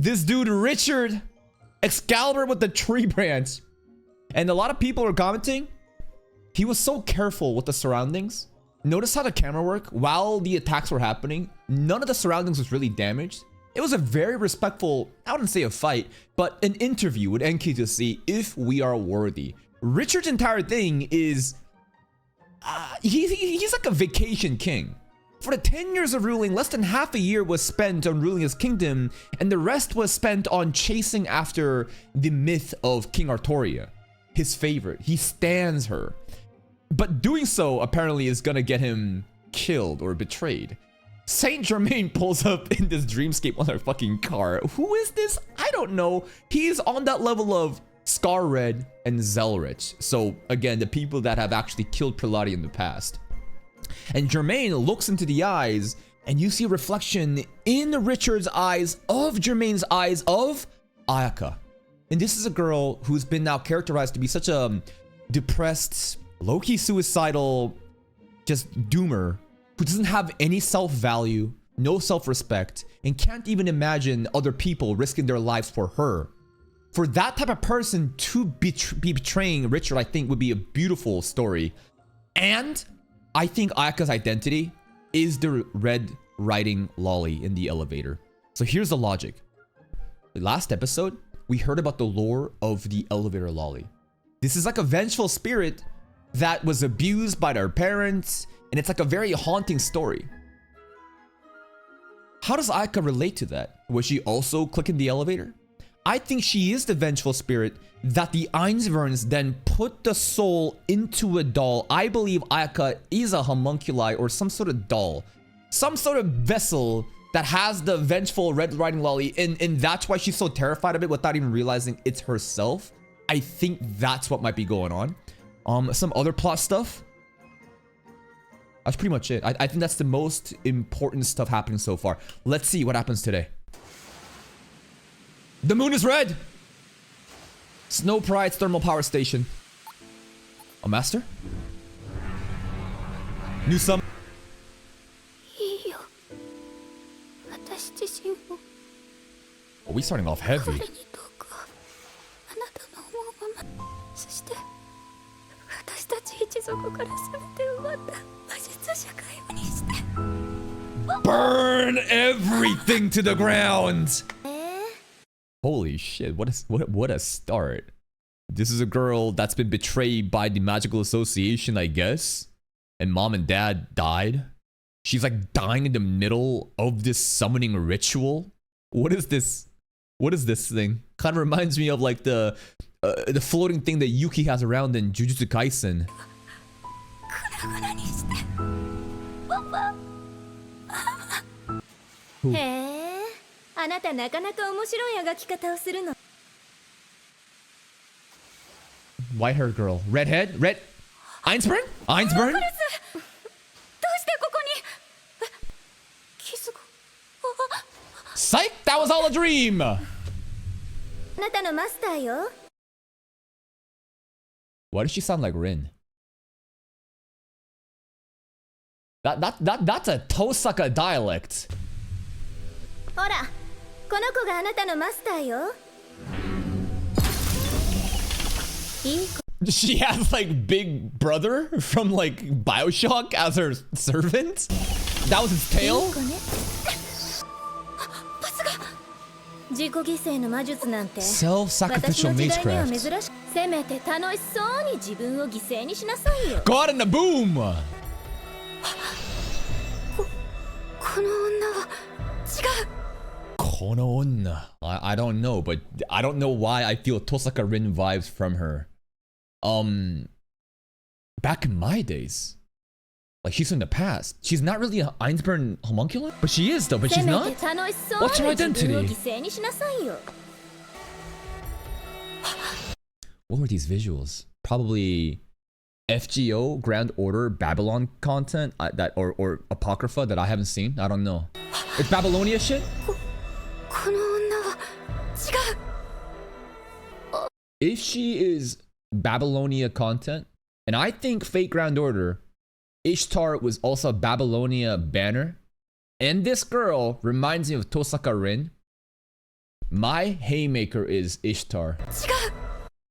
This dude, Richard, Excalibur with the tree branch. And a lot of people are commenting, he was so careful with the surroundings. Notice how the camera worked while the attacks were happening. None of the surroundings was really damaged. It was a very respectful, I wouldn't say a fight, but an interview with NK to see if we are worthy. Richard's entire thing is, he's like a vacation king. For the 10 years of ruling, less than half a year was spent on ruling his kingdom, and the rest was spent on chasing after the myth of King Artoria, his favorite. He stands her. But doing so apparently is gonna get him killed or betrayed. Saint Germain pulls up in this dreamscape on their fucking car. Who is this? I don't know. He's on that level of Scar Red and Zelrich. So again, the people that have actually killed PHILIA in the past. And Germain looks into the eyes, and you see a reflection in Richard's eyes of Germain's eyes of Ayaka. And this is a girl who's been now characterized to be such a depressed, low-key suicidal, just doomer, who doesn't have any self-value, no self-respect, and can't even imagine other people risking their lives for her. For that type of person to be betraying Richard, I think would be a beautiful story. And I think Ayaka's identity is the red riding lolly in the elevator. So here's the logic. The last episode, we heard about the lore of the elevator lolly. This is like a vengeful spirit that was abused by their parents, and it's like a very haunting story. How does Ayaka relate to that? Was she also clicking the elevator? I think she is the vengeful spirit that the Einzverns then put the soul into a doll. I believe Ayaka is a homunculi or some sort of doll. Some sort of vessel that has the vengeful red riding lolly, and that's why she's so terrified of it without even realizing it's herself. I think that's what might be going on. Some other plot stuff. That's pretty much it. I think that's the most important stuff happening so far. Let's see what happens today. The moon is red! Snow Pride's thermal power station. A master? New summon. Are we starting off heavy? Burn everything to the ground! Holy shit, what a start. This is a girl that's been betrayed by the magical association, I guess. And mom and dad died. She's like dying in the middle of this summoning ritual. What is this? What is this thing? Kind of reminds me of like the floating thing that Yuki has around in Jujutsu Kaisen. Who? White haired girl. Redhead? Red? Einsburn? Einsburn? Psych! That was all a dream! Why does she sound like Rin? That's a Tosaka dialect. She has like Big Brother from like BioShock as her servant? That was his tail? Self-sacrificial magecraft. God in the boom! I don't know, but I don't know why I feel Tosaka Rin vibes from her. Back in my days. Like, she's in the past. She's not really an Einsburn homunculus? But she is though, but she's not? What's her identity? What were these visuals? Probably FGO, Grand Order, Babylon content that or Apocrypha that I haven't seen. I don't know. It's Babylonia shit? If she is Babylonia content, and I think Fate Grand Order, Ishtar was also a Babylonia banner, and this girl reminds me of Tosaka Rin, My haymaker is Ishtar.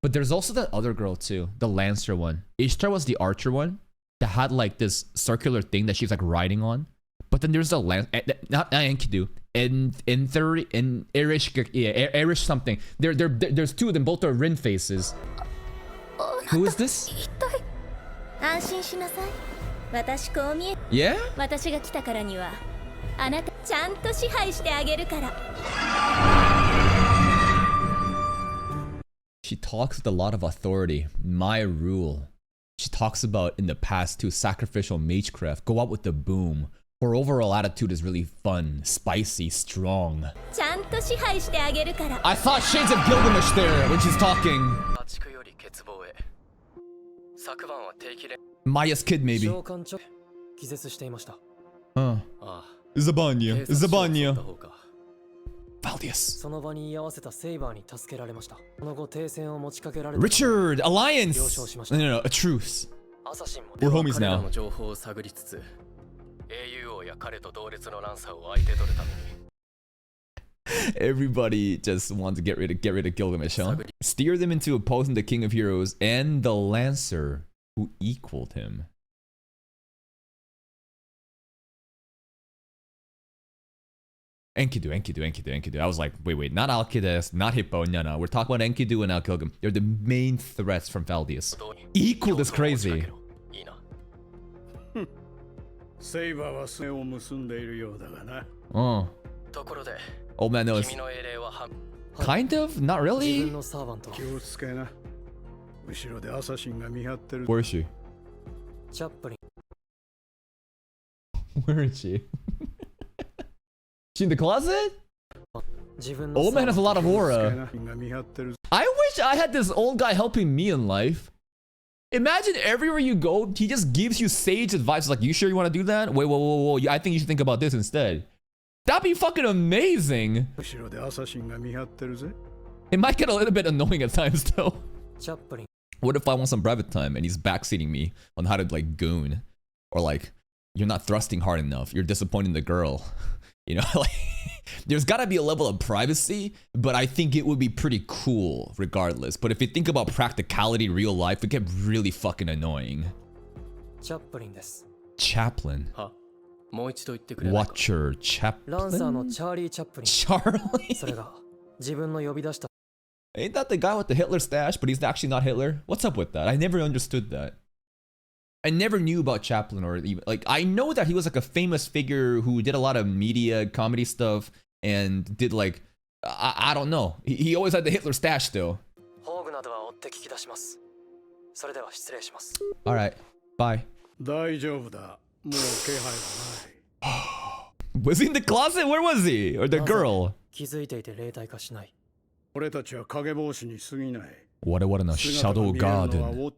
But there's also that other girl too, the Lancer one. Ishtar was the archer one that had like this circular thing that she's like riding on. But then there's the not Enkidu, Erish something. There's two of them, both are Rin faces. Who is this? Yeah? She talks with a lot of authority. My rule. She talks about in the past too, sacrificial magecraft. Go out with the boom. Her overall attitude is really fun, spicy, strong. I saw shades of Gilgamesh there when she's talking. Maya's kid, maybe. Zabanya. Valdius. Richard, alliance. No, a truce. We're homies now. Everybody just wants to get rid of Gilgamesh, huh? Steer them into opposing the King of Heroes and the Lancer who equaled him. Enkidu. I was like, wait, not Alcides, not Hippo, no. We're talking about Enkidu and now Gilgamesh. They're the main threats from Valdius. Equaled is crazy. Oh. Old man knows. Kind of? Not really? Where is she? Where is she? She in the closet? Old man has a lot of aura. I wish I had this old guy helping me in life. Imagine everywhere you go, he just gives you sage advice like, you sure you want to do that? Wait, whoa. I think you should think about this instead. That'd be fucking amazing. It might get a little bit annoying at times though. What if I want some private time and he's backseating me on how to like goon? Or like, you're not thrusting hard enough, you're disappointing the girl. You know, like, there's gotta be a level of privacy, but I think it would be pretty cool regardless. But if you think about practicality, real life, it get really fucking annoying. Chaplain. Watcher Chaplain? Charlie? Ain't that the guy with the Hitler stash, but he's actually not Hitler? What's up with that? I never understood that. I never knew about Chaplin, or even like, I know that he was like a famous figure who did a lot of media comedy stuff and did like, I don't know. He always had the Hitler stash though. Alright, bye. Was he in the closet? Where was he? Or the girl? What a shadow garden.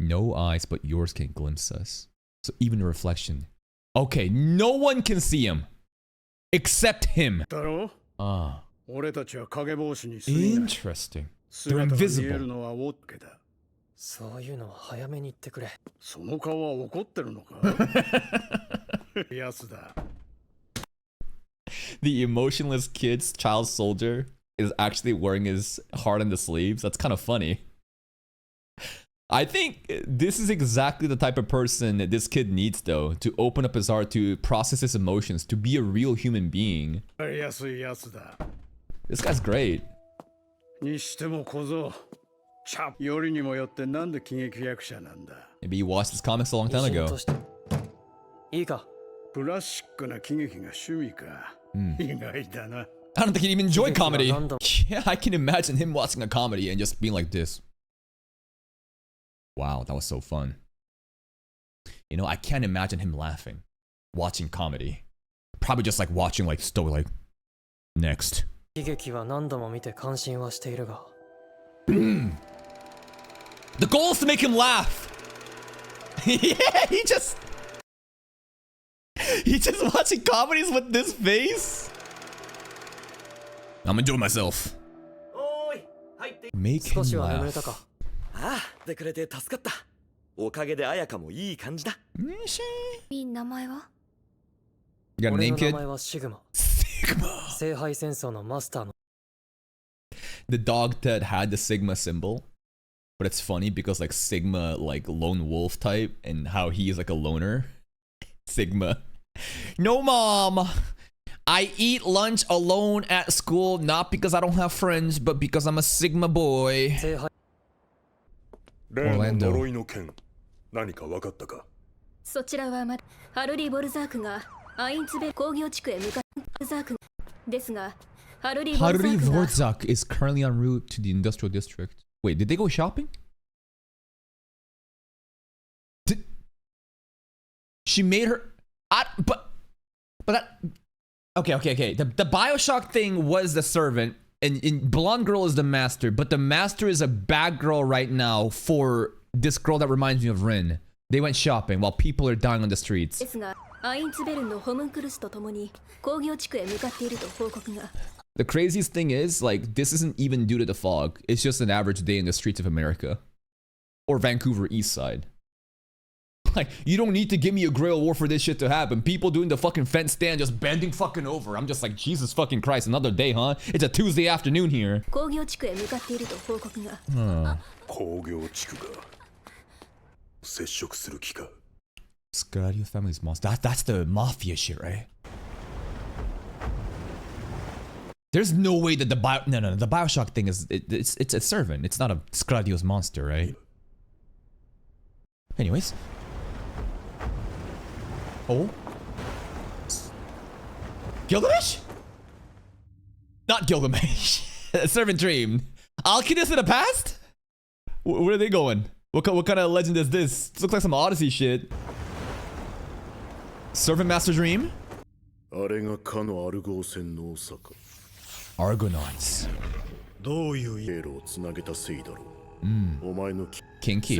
No eyes but yours can glimpse us. So even a reflection. Okay, no one can see him. Except him. Ah. Interesting. They're invisible. The emotionless child soldier is actually wearing his heart on the sleeves. That's kind of funny. I think this is exactly the type of person that this kid needs though, to open up his heart, to process his emotions, to be a real human being. This guy's great. Maybe you watched his comics a long time ago. I don't think he'd even enjoy comedy. Yeah, I can imagine him watching a comedy and just being like this. Wow, that was so fun. You know, I can't imagine him laughing, watching comedy. Probably just like watching like story, like, next. The goal is to make him laugh. Yeah, he's just watching comedies with this face. I'm enjoying myself. Make him laugh. You got a name, kid? Sigma. the dog that had the Sigma symbol. But it's funny because like Sigma, like lone wolf type, and how he is like a loner. Sigma. No, mom. I eat lunch alone at school, not because I don't have friends, but because I'm a Sigma boy. Orlando. そちらはまだハルリー・ボルザークがアインツベ工業地区へ向かうボルザークですがハルリー・ボルザークが Vorzak is currently en route to the industrial district. Wait, did they go shopping? She made her but that okay. The BioShock thing was the servant and blonde girl is the master, but the master is a bad girl right now for this girl that reminds me of Rin. They went shopping while people are dying on the streets. ですがアインツベルンのホムンクルスと共に工業地区へ向かっていると報告が The craziest thing is, like, this isn't even due to the fog. It's just an average day in the streets of America. Or Vancouver East Side. Like, you don't need to give me a Grail War for this shit to happen. People doing the fucking fence stand just bending fucking over. I'm just like, Jesus fucking Christ, another day, huh? It's a Tuesday afternoon here. 工業地区へ向かっていると報告が Scadio family's monster. That's the mafia shit, right? There's no way that the the BioShock thing is it's a servant. It's not a Scradio's monster, right? Anyways. Oh. Gilgamesh? Not Gilgamesh. Servant Dream. Alchemist in the past? Where are they going? What kind of legend is this? This looks like some Odyssey shit. Servant Master Dream? Argonauts. Kinky.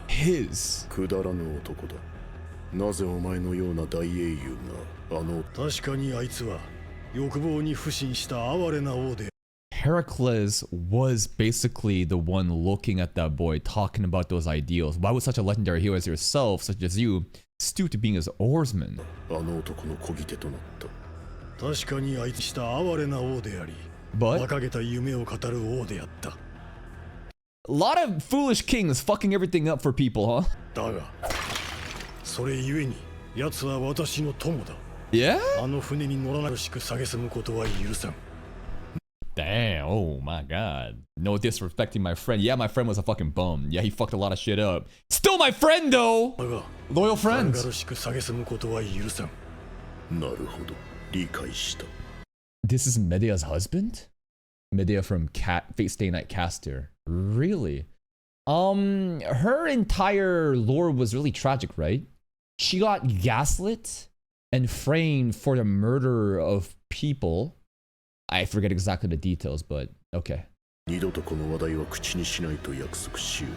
His. なぜお前のような大英雄が確かにあいつは欲望に腐心した哀れな王で Heracles was basically the one looking at that boy, talking about those ideals. Why would such a legendary hero as yourself, such as you, stoop to being his oarsman? あの男の漕ぎ手となった確かにあいつした哀れな王であり But 馬鹿げた夢を語る王であった a lot of foolish kings fucking everything up for people, huh? だがそれゆえに奴は私の友だ Yeah? あの船に乗らなしく蔑むことは許さん Damn, oh my god. No disrespecting my friend. Yeah, my friend was a fucking bum. Yeah, he fucked a lot of shit up. Still my friend though! Loyal friends. 軽々しく蔑むことは許さんなるほど理解した This is Medea's husband? Medea from Fate Stay Night Caster. Really? Her entire lore was really tragic, right? She got gaslit and framed for the murder of people. I forget exactly the details, but okay. 二度とこの話題は口にしないと約束しよう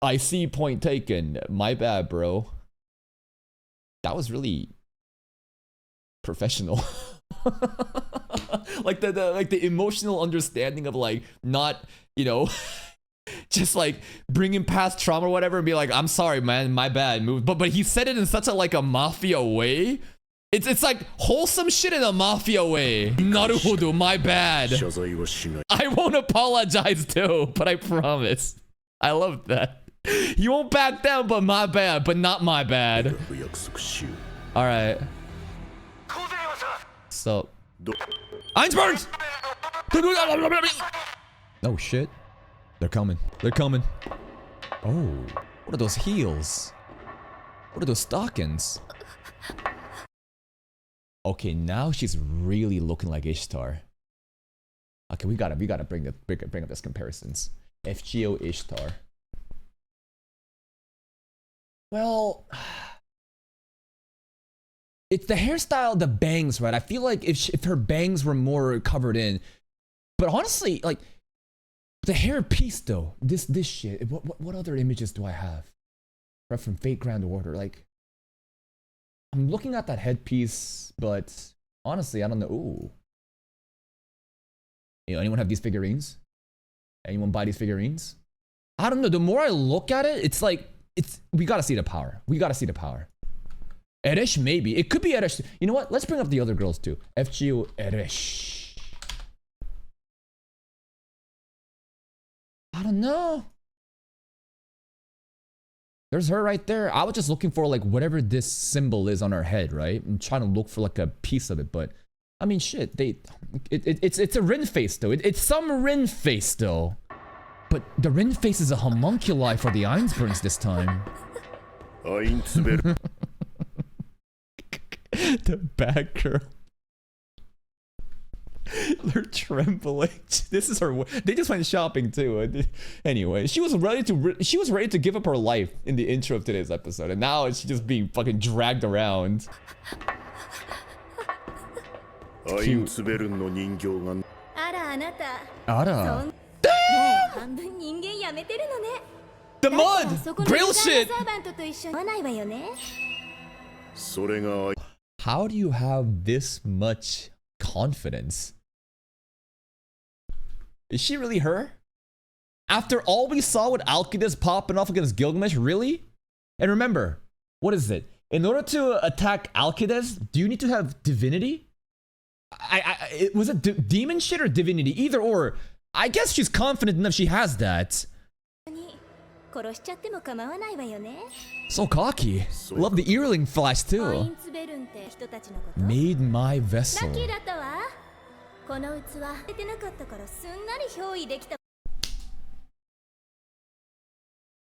I see, point taken. My bad, bro. That was really professional. Like the emotional understanding of like not, you know, just like bringing past trauma or whatever and be like, I'm sorry, man, my bad. But he said it in such a mafia way. It's like wholesome shit in a mafia way. Naruhodo, my bad. 謝罪はしない I won't apologize too, but I promise. I love that. You won't back down, but my bad, but not my bad. 約束しよう Alright. So. Einsbergs! Oh shit. They're coming. They're coming. Oh. What are those heels? What are those stockings? Okay, now she's really looking like Ishtar. Okay, we gotta bring up this comparisons. FGO Ishtar. Well, it's the hairstyle, the bangs, right? I feel like if her bangs were more covered in, but honestly, like the hair piece though, this shit. What other images do I have? Right from Fate Grand Order, like I'm looking at that headpiece, but honestly, I don't know. Ooh, you know, anyone have these figurines? Anyone buy these figurines? I don't know. The more I look at it, it's like we gotta see the power. We gotta see the power. Eresh, maybe. It could be Eresh. You know what? Let's bring up the other girls too. FGO Eresh. I don't know. There's her right there. I was just looking for like whatever this symbol is on her head, right? I'm trying to look for like a piece of it, but I mean, shit. It's a Rin face though. It's some Rin face though. But the Rin face is a homunculi for the Einsburns this time. The bad girl. They're trembling. This is her. They just went shopping too. Anyway, she was ready to give up her life in the intro of today's episode, and now she's just being fucking dragged around. Cute. Ara. Damn! The mud! Grill shit! How do you have this much confidence? Is she really her? After all we saw with Alcides popping off against Gilgamesh, really? And remember, what is it? In order to attack Alcides, do you need to have divinity? Was it demon shit or divinity? Either or. I guess she's confident enough she has that. So cocky. Love the earring flash too. Made my vessel.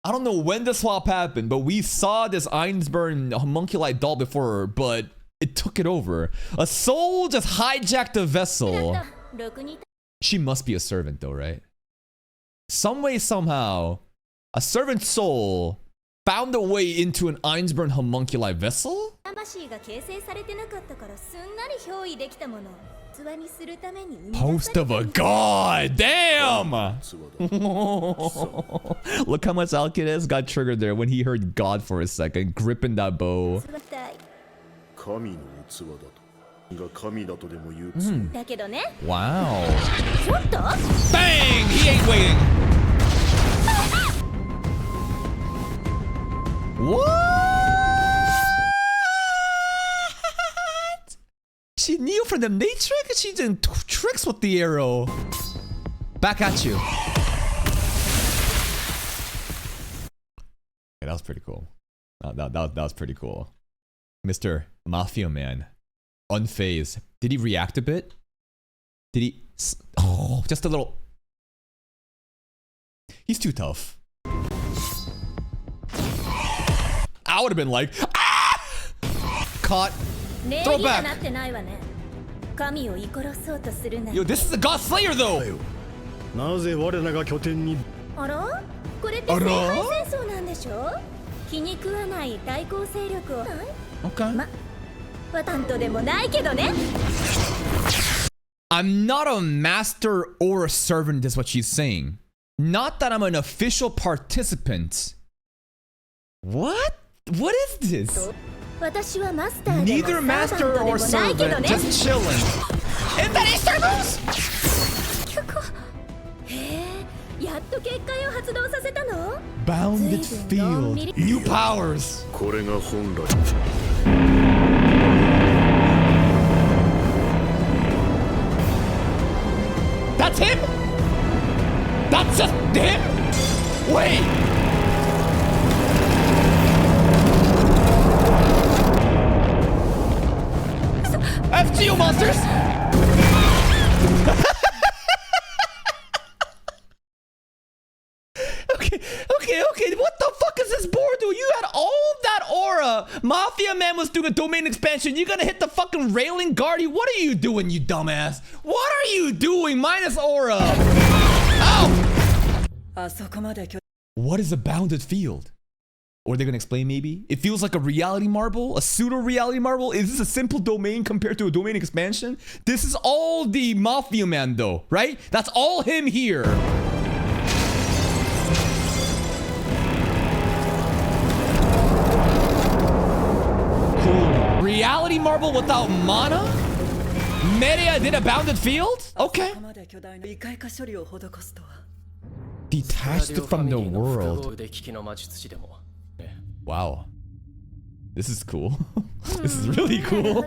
I don't know when the swap happened, but we saw this Einsburn homunculi doll before, but it took it over. A soul just hijacked a vessel. She must be a servant though, right? Some way, somehow, a servant soul found a way into an Einsburn homunculi vessel? Post of a god! Damn! Look how much Alcides got triggered there when he heard God for a second, gripping that bow. Wow. Bang! He ain't waiting. What? She Neo from the Matrix? She did tricks with the arrow. Back at you. Okay, that was pretty cool. That was pretty cool. Mr. Mafia Man. Unfazed. Did he react a bit? Did he? Oh, just a little. He's too tough. I would have been like, ah! Caught. Throw it back. Yo, this is a God Slayer though. Okay. I'm not a master or a servant, is what she's saying. Not that I'm an official participant. What? What is this? Neither master or servant, just chilling. And that is servants! Bounded field. New powers. That's him? That's just him? Wait! FGO monsters! Okay, what the fuck is this board doing? You had all of that aura. Mafia Man was doing a domain expansion. You gonna hit the fucking railing guard? What are you doing, you dumbass? What are you doing minus aura? Ow! What is a bounded field? Or they're gonna explain maybe? It feels like a reality marble? A pseudo-reality marble? Is this a simple domain compared to a domain expansion? This is all the Mafia Man though, right? That's all him here. Cool. Reality marble without mana? Meria did a bounded field? Okay. Detached from the world. Wow. This is cool. This is really cool.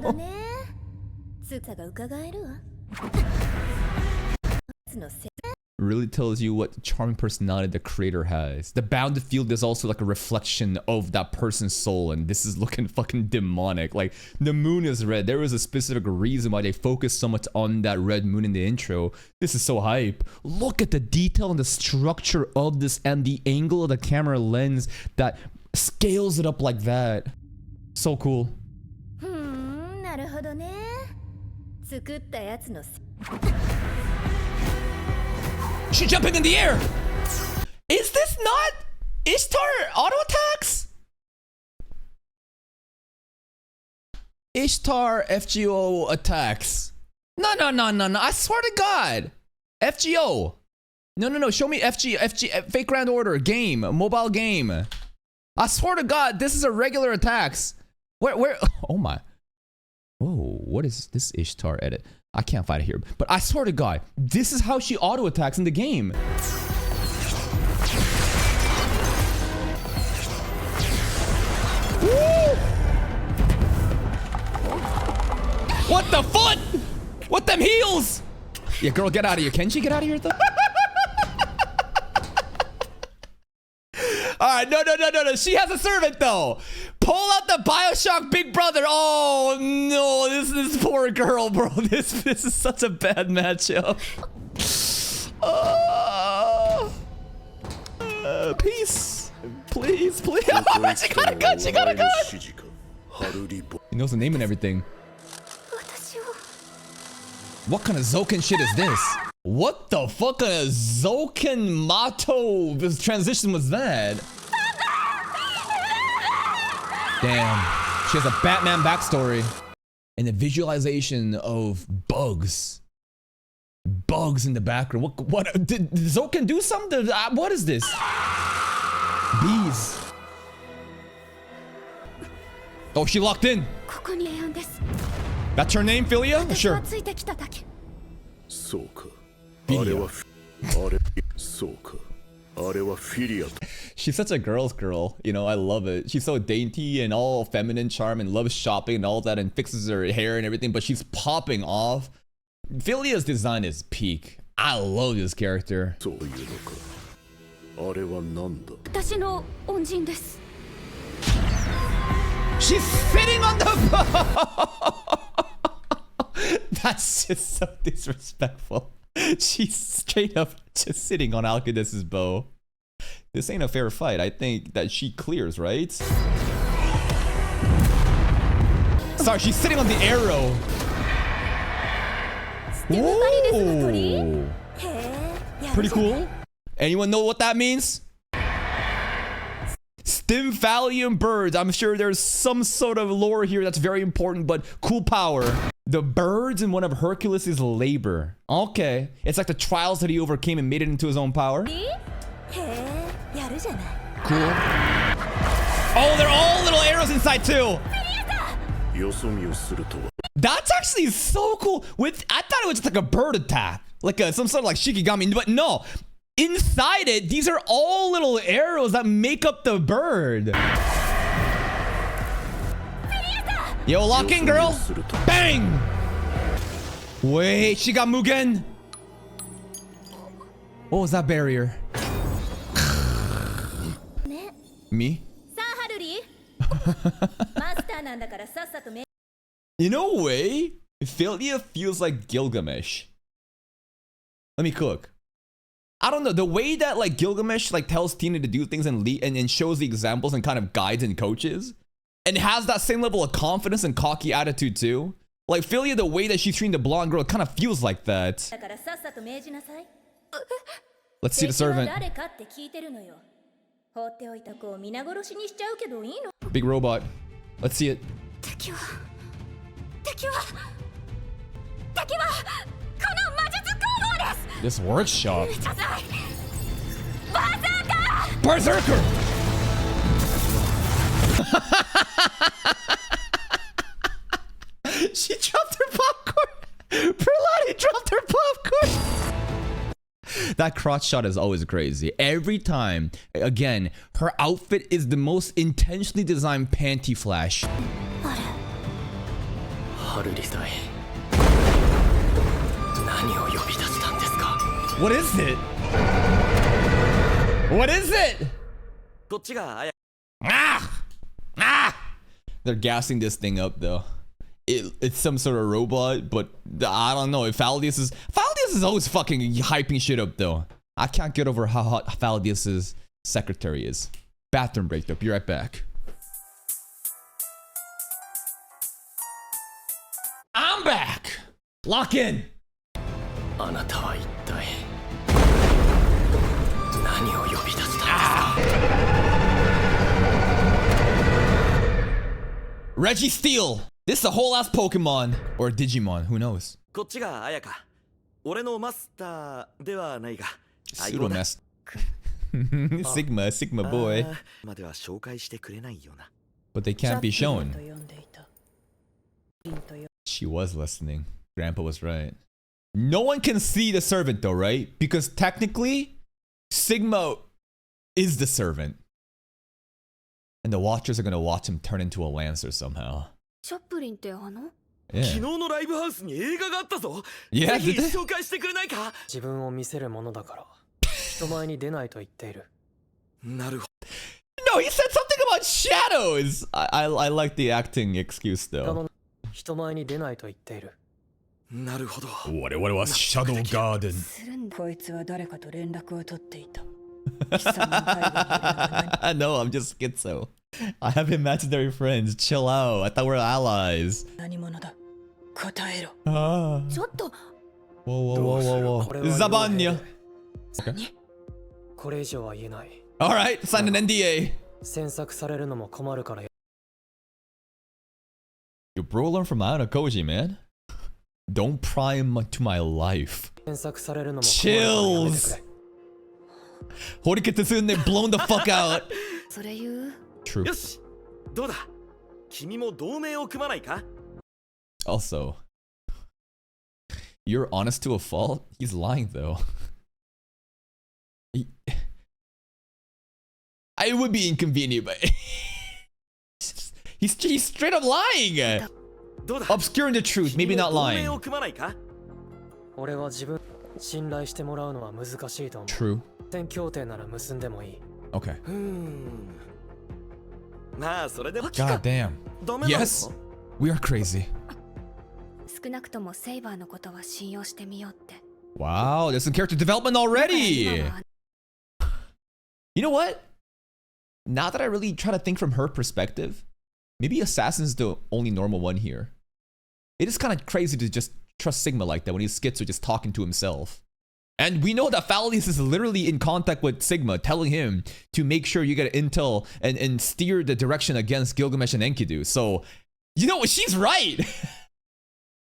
Really tells you what charming personality the creator has. The bounded field is also like a reflection of that person's soul, and this is looking fucking demonic. Like, the moon is red. There was a specific reason why they focused so much on that red moon in the intro. This is so hype. Look at the detail and the structure of this and the angle of the camera lens that scales it up like that. So cool. She's jumping in the air! Is this not Ishtar auto attacks? Ishtar FGO attacks. No. I swear to God. FGO. No. Show me FG, Fake Grand Order game, mobile game. I swear to God, this is a regular attacks. Where? Oh my. Whoa, what is this Ishtar edit? I can't find it here, but I swear to God, this is how she auto attacks in the game. Woo! What the foot? What them heels? Yeah, girl, get out of here. Can she get out of here though? Alright, no. She has a servant though. Pull out the Bioshock Big Brother. Oh no, this poor girl, bro. This is such a bad matchup. Peace. Please. Oh, she got a gun. He knows the name and everything. What kind of Zoken shit is this? What the fuck kind of Zoken Mato transition was that? Damn. She has a Batman backstory. And a visualization of bugs. Bugs in the background. What did Zoken do something? What is this? Bees. Oh, she locked in. That's her name, PHILIA? Sure. She's such a girl's girl, you know, I love it. She's so dainty and all feminine charm and loves shopping and all that and fixes her hair and everything, but she's popping off. PHILIA's design is peak. I love this character. She's sitting on the That's just so disrespectful. She's straight up just sitting on Alcadez's bow. This ain't a fair fight. I think that she clears, right? Sorry, she's sitting on the arrow. Ooh. Pretty cool. Anyone know what that means? Stymphalian birds. I'm sure there's some sort of lore here that's very important, but cool power. The birds in one of Hercules' labor. Okay. It's like the trials that he overcame and made it into his own power. Cool. Oh, they're all little arrows inside too. That's actually so cool. I thought it was just like a bird attack. Like some sort of like Shikigami, but no. Inside it, these are all little arrows that make up the bird. Yo, lock in, girl. Bang! Wait, she got Mugen. What was that barrier? Me? In a way, PHILIA feels like Gilgamesh. Let me cook. I don't know, the way that like Gilgamesh like tells Tina to do things and shows the examples and kind of guides and coaches, and has that same level of confidence and cocky attitude too. Like PHILIA, the way that she's treating the blonde girl kind of feels like that. Let's see the servant. Big robot. Let's see it. This workshop. Berserker! She dropped her popcorn! Perlani dropped her popcorn! That crotch shot is always crazy. Every time, again, her outfit is the most intentionally designed panty flash. What is it? What is it? Ah! Ah! They're gassing this thing up though. It's some sort of robot, but I don't know. If Phaldius is always fucking hyping shit up though. I can't get over how hot Phaldius's secretary is. Bathroom break though. Be right back. I'm back. Lock in. Reggie Steele. This is a whole ass Pokemon or Digimon. Who knows? Pseudo master. Sigma boy. But they can't be shown. She was listening. Grandpa was right. No one can see the servant though, right? Because technically, Sigma is the servant. And the watchers are gonna watch him turn into a lancer somehow. Yeah. Yeah, did they? No, he said something about shadows! I like the acting excuse though. What was Shadow Garden? No, I'm just schizo. I have imaginary friends. Chill out. I thought we're allies. Ah. Whoa. Zabanya. Okay. Alright, sign an NDA. You bro learn from Ayano Koji, man. Don't pry into my life. Chills. Horiketsu blown the fuck out. True. Also, you're honest to a fault? He's lying though. It would be inconvenient, but he's straight up lying. Obscuring the truth, maybe not lying. True. Okay. God damn. Yes, we are crazy. Wow, there's some character development already. You know what? Now that I really try to think from her perspective, maybe Assassin's the only normal one here. It is kind of crazy to just trust Sigma like that when he's schizo just talking to himself. And we know that Phaldius is literally in contact with Sigma, telling him to make sure you get intel and steer the direction against Gilgamesh and Enkidu. So, you know what? She's right.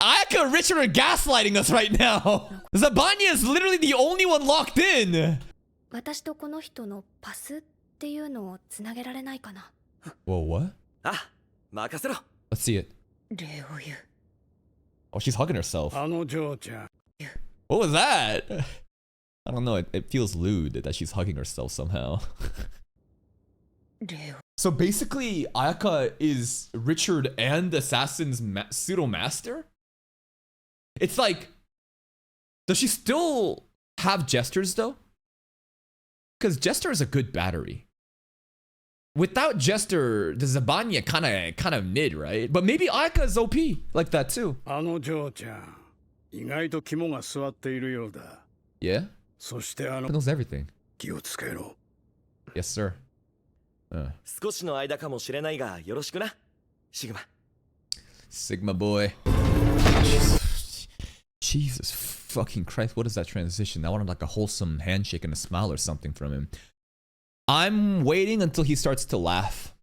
Ayaka and Richard are gaslighting us right now. Zabanya is literally the only one locked in. Whoa, what? Let's see it. Oh, she's hugging herself. What was that? I don't know, it feels lewd that she's hugging herself somehow. So basically, Ayaka is Richard and Assassin's pseudo-master? It's like, does she still have gestures though? Because Jester is a good battery. Without Jester, the Zabanya kind of mid, right? But maybe Ayaka is OP like that too. Yeah? He knows everything. Yes, sir. Sigma boy. Jesus fucking Christ, what is that transition? I wanted like a wholesome handshake and a smile or something from him. I'm waiting until he starts to laugh.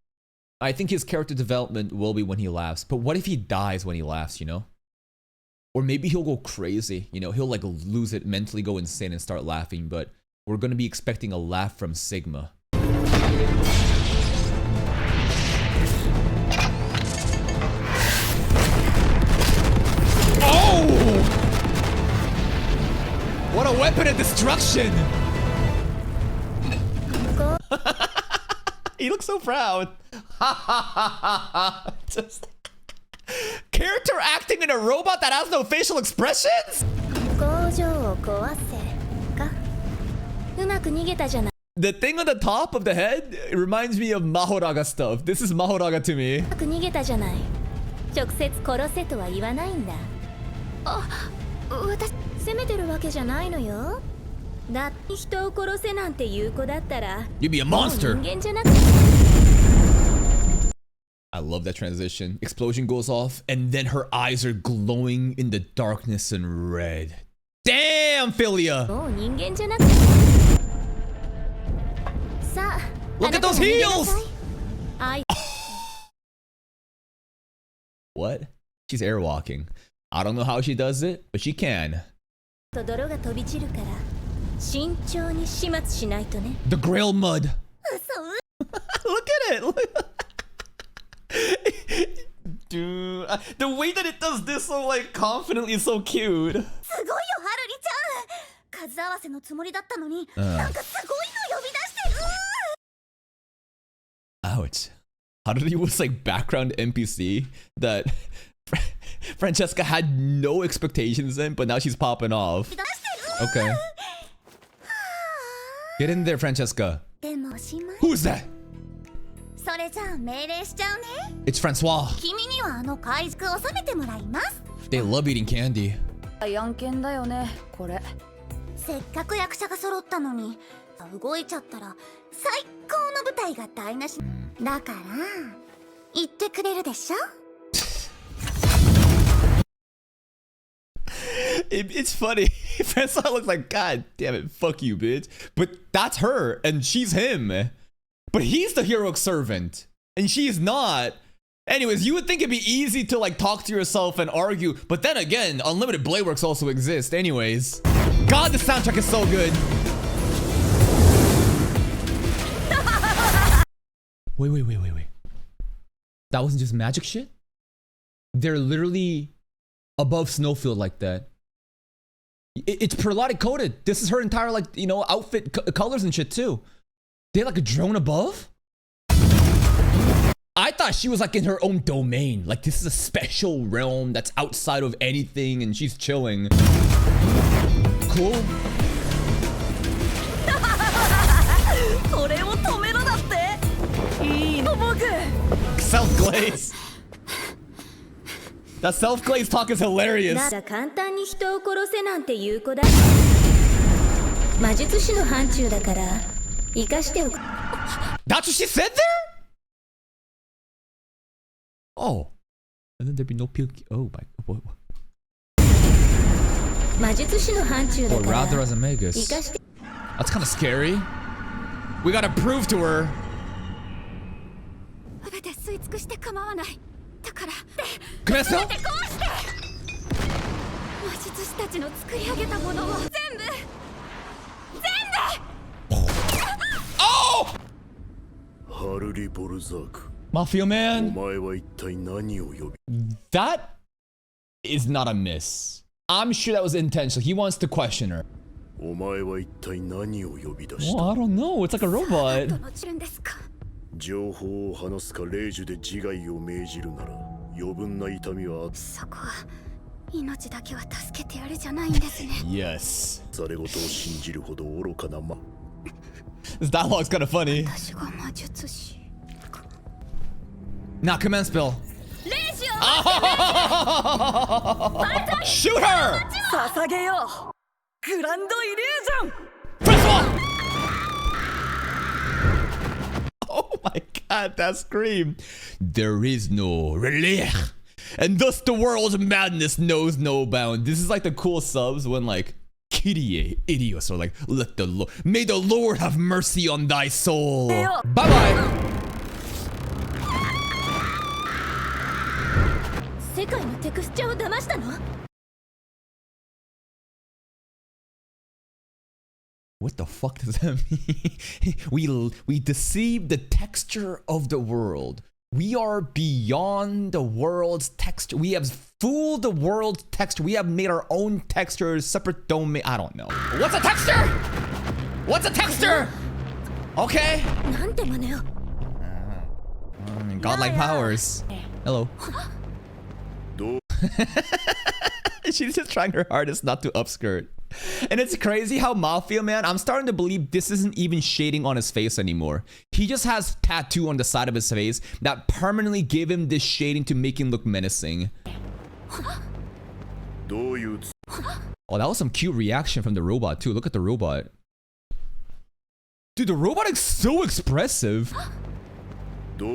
I think his character development will be when he laughs. But what if he dies when he laughs, you know? Or maybe he'll go crazy, you know? He'll like lose it, mentally go insane and start laughing. But we're gonna be expecting a laugh from Sigma. Oh! What a weapon of destruction. He looks so proud. Just character acting in a robot that has no facial expressions? The thing on the top of the head reminds me of Mahoraga stuff. This is Mahoraga to me. 直接殺せとは言わないんだ。私責めてるわけじゃないのよ。だって人を殺せなんていう子だったら You'd be a monster. 人間じゃなく I love that transition. Explosion goes off, and then her eyes are glowing in the darkness and red. Damn, PHILIA! もう人間じゃなくさあ Look at those heels! What? She's airwalking. I don't know how she does it, but she can. と泥が飛び散るから慎重に始末しないとね。The Grail Mud. 嘘 Look at it! Dude, the way that it does this so like confidently is so cute. すごいよハルリちゃん。数合わせのつもりだったのに、なんかすごいの呼び出してる。Ouch. Haruri was like background NPC that Francesca had no expectations in, but now she's popping off. Okay. Get in there, Francesca. Who's that? それじゃあ命令しちゃうね。 It's Francois. 君にはあの海賊を収めてもらいます。 They love eating candy. 案件だよね、これ。せっかく役者が揃ったのに、動いちゃったら最高の舞台が台無し。だから言ってくれるでしょ。It's funny. Francois looks like, God damn it, fuck you, bitch. But that's her, and she's him. But he's the heroic servant, and she's not. Anyways, you would think it'd be easy to like talk to yourself and argue, but then again, Unlimited Blade Works also exist. Anyways, God, the soundtrack is so good. Wait. That wasn't just magic shit? They're literally above Snowfield like that. It's periodic coded. This is her entire like, you know, outfit colors and shit too. They have like a drone above? I thought she was like in her own domain. Like this is a special realm that's outside of anything and she's chilling. Cool. Self-glaze. That self-glaze talk is hilarious. 簡単に人を殺せなんていう子だ。魔術師の範疇だから生かしておく。 That's what she said there? Oh. And then there'd be no POK. Oh my god. 魔術師の範疇だ Or から rather as a Magus. 生かして。 That's kind of scary. We gotta prove to her. 全て吸い尽くして構わない。だから。 Come on, 全て壊して。魔術師たちの作り上げたものを全部。Oh! ハルリ・ボルザーク Mafia お man. 前は一体何を呼び That is not a miss. I'm sure that was intentional. He wants to question her. お前は一体何を呼び出し Oh, た I don't know. It's like a robot. どのチルンですか。情報を話すか令樹で自害を命じるなら余分な痛みはそこは命だけは助けてやるじゃないんですね。 Yes. ざれ言を信じるほど愚かな This dialogue's kind of funny. 私が魔術師。 Now, commence, Bill. レジオ。 Shoot her! 捧げよう。グランドイリュージョン。 Press one! Oh my god, that scream. There is no relief. And thus the world's madness knows no bound. This is like the cool subs when like Kyrie, Idios, or like, let the Lord, may the Lord have mercy on thy soul. Bye-bye. 世界のテクスチャーを騙したの？ What the fuck does that mean? we deceive the texture of the world. We are beyond the world's texture. We have fooled the world's texture. We have made our own textures, separate domain. I don't know. What's a texture? What's a texture? Okay. Godlike powers. Hello. She's just trying her hardest not to upskirt. And it's crazy how Mafia, man, I'm starting to believe this isn't even shading on his face anymore. He just has tattoo on the side of his face that permanently give him this shading to make him look menacing. Oh, that was some cute reaction from the robot too. Look at the robot. Dude, the robot is so expressive. Yeah,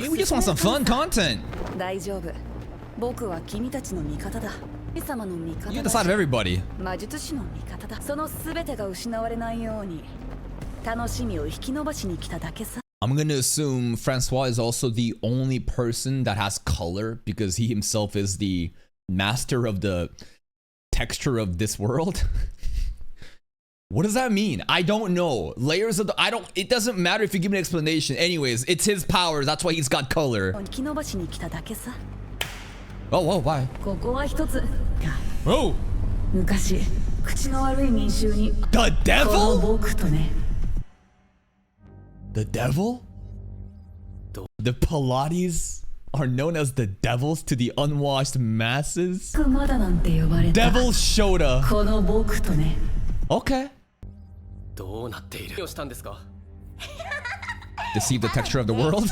we just want some fun content. You're the side of everybody. I'm gonna assume Francois is also the only person that has color because he himself is the master of the texture of this world. What does that mean? I don't know. Layers of the... It doesn't matter if you give me an explanation. Anyways, it's his powers. That's why he's got color. Oh, whoa, why? Oh! The devil? The devil? The Pilates are known as the devils to the unwashed masses? Devil Shota. Okay. Deceive the texture of the world?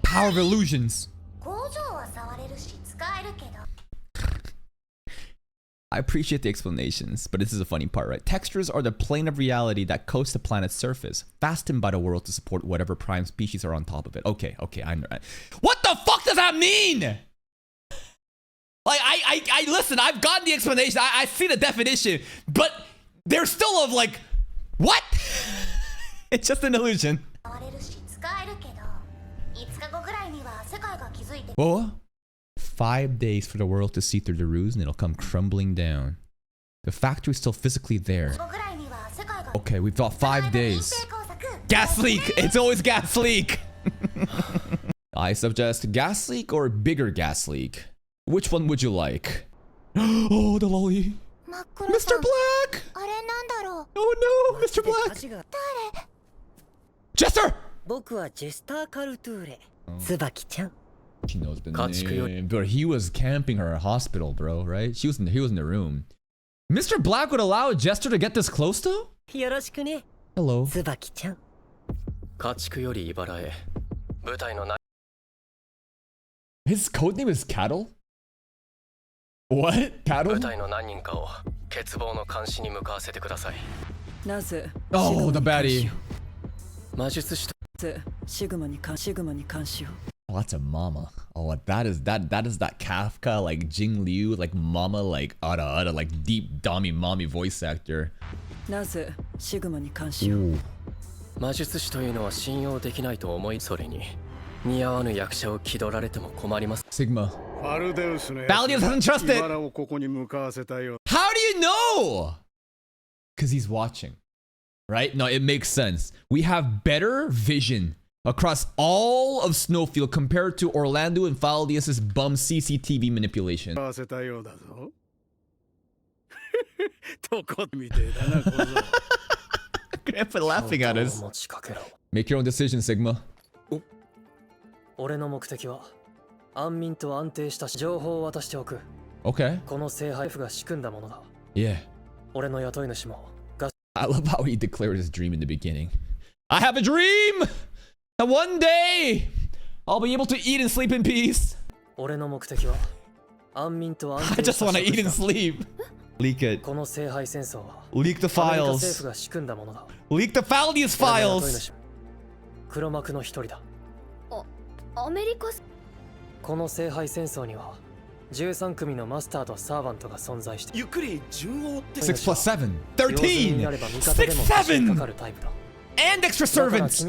Power of illusions. I appreciate the explanations, but this is a funny part, right? Textures are the plane of reality that coats the planet's surface, fastened by the world to support whatever prime species are on top of it. Okay, I know. What the fuck does that mean? Like, I listen, I've gotten the explanation, I see the definition, but they're still of like, what? It's just an illusion. Whoa. 5 days for the world to see through the ruse and it'll come crumbling down. The factory's still physically there. Okay, we've got 5 days. Gas leak! It's always gas leak! I suggest gas leak or bigger gas leak. Which one would you like? Oh, the lolly. Mr. Black! Oh no, Mr. Black! Jester! She knows the name, but he was camping her hospital, bro, right? He was in the room. Mr. Black would allow Jester to get this close to? Hello. His codename is Cattle? What? Cattle? Oh, the baddie. Oh, that's a mama. Oh, that is that Kafka, like Jing Liu, like mama, like Ara, like deep dummy mommy voice actor. Ooh. Sigma. Valiant doesn't trust it. How do you know? Because he's watching, right? No, it makes sense. We have better vision across all of Snowfield compared to Orlando and Faldius's bum CCTV manipulation. Grandpa laughing at us. Make your own decision, Sigma. Okay. Yeah. I love how he declared his dream in the beginning. I have a dream! That one day, I'll be able to eat and sleep in peace. I just want to eat and sleep. Leak it. Leak the files. Leak the Faldius files. Six plus 7. 13! 6, 7! And extra servants!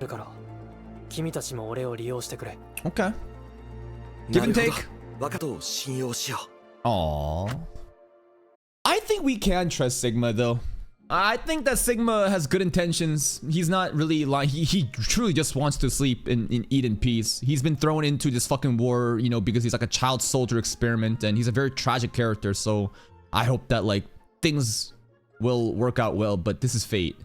るから君たちも俺を利用してくれ。 Okay. Give and take. 若人を信用しよう。 Aww. I think we can trust Sigma though. I think that Sigma has good intentions. He's not really like he truly just wants to sleep and eat in peace. He's been thrown into this fucking war, you know, because he's like a child soldier experiment, and he's a very tragic character. So I hope that like things will work out well, but this is fate.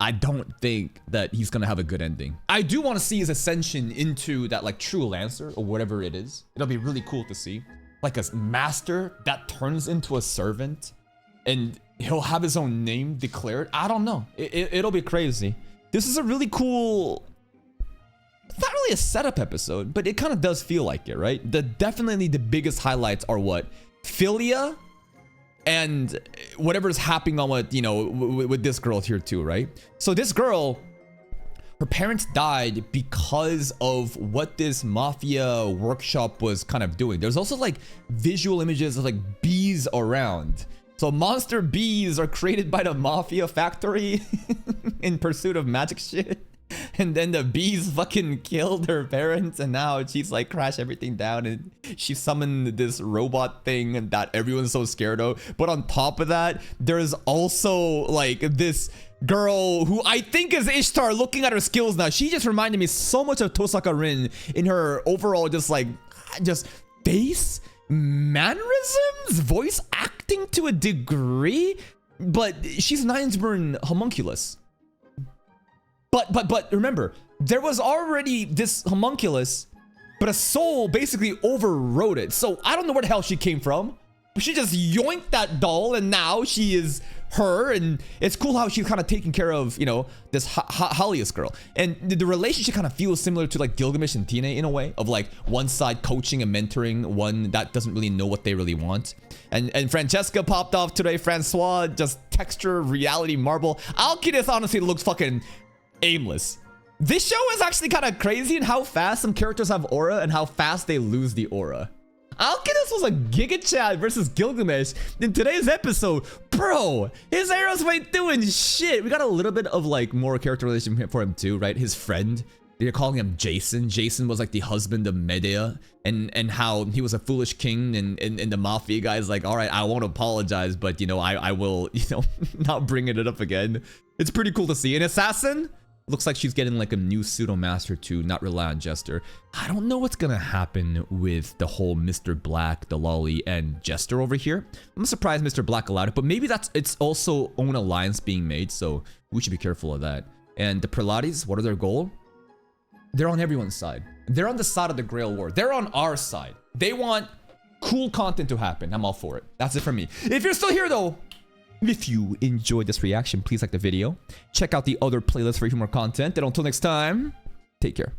I don't think that he's gonna have a good ending. I do want to see his ascension into that like true Lancer or whatever it is. It'll be really cool to see. Like a master that turns into a servant and he'll have his own name declared. I don't know. It'll be crazy. This is a really cool... It's not really a setup episode, but it kind of does feel like it, right? Definitely the biggest highlights are what? PHILIA and whatever's happening on what, you know, with this girl here too, right? So this girl, her parents died because of what this mafia workshop was kind of doing. There's also like visual images of like bees around. So monster bees are created by the mafia factory in pursuit of magic shit. And then the bees fucking killed her parents, and now she's like crashed everything down, and she summoned this robot thing that everyone's so scared of. But on top of that, there's also like this girl who I think is Ishtar. Looking at her skills now, she just reminded me so much of Tosaka Rin in her overall just face, mannerisms, voice acting to a degree. But she's an Ainsburn homunculus. But remember, there was already this homunculus, but a soul basically overrode it. So I don't know where the hell she came from. But she just yoinked that doll, and now she is her. And it's cool how she's kind of taking care of, you know, this Halius girl. And the relationship kind of feels similar to like Gilgamesh and Tine in a way, of like one side coaching and mentoring, one that doesn't really know what they really want. And Francesca popped off today. Francois, just texture, reality, marble. Alkidus honestly looks fucking aimless. This show is actually kind of crazy in how fast some characters have aura and how fast they lose the aura. Alkidus was a Giga Chad versus Gilgamesh in today's episode. Bro, his arrows ain't doing shit. We got a little bit of like more character relation for him too, right? His friend, they're calling him Jason. Jason was like the husband of Medea, and how he was a foolish king, and the mafia guy's like, all right, I won't apologize, but you know, I will, you know, not bringing it up again. It's pretty cool to see. An assassin looks like she's getting like a new pseudo master to not rely on Jester. I don't know what's gonna happen with the whole Mr. Black, the Lolly, and Jester over here. I'm surprised Mr. Black allowed it, but maybe it's also own alliance being made, so we should be careful of that. And the Prelades, what are their goal? They're on everyone's side. They're on the side of the Grail War. They're on our side. They want cool content to happen. I'm all for it. That's it for me. If you're still here though, if you enjoyed this reaction, please like the video. Check out the other playlists for even more content. And until next time, take care.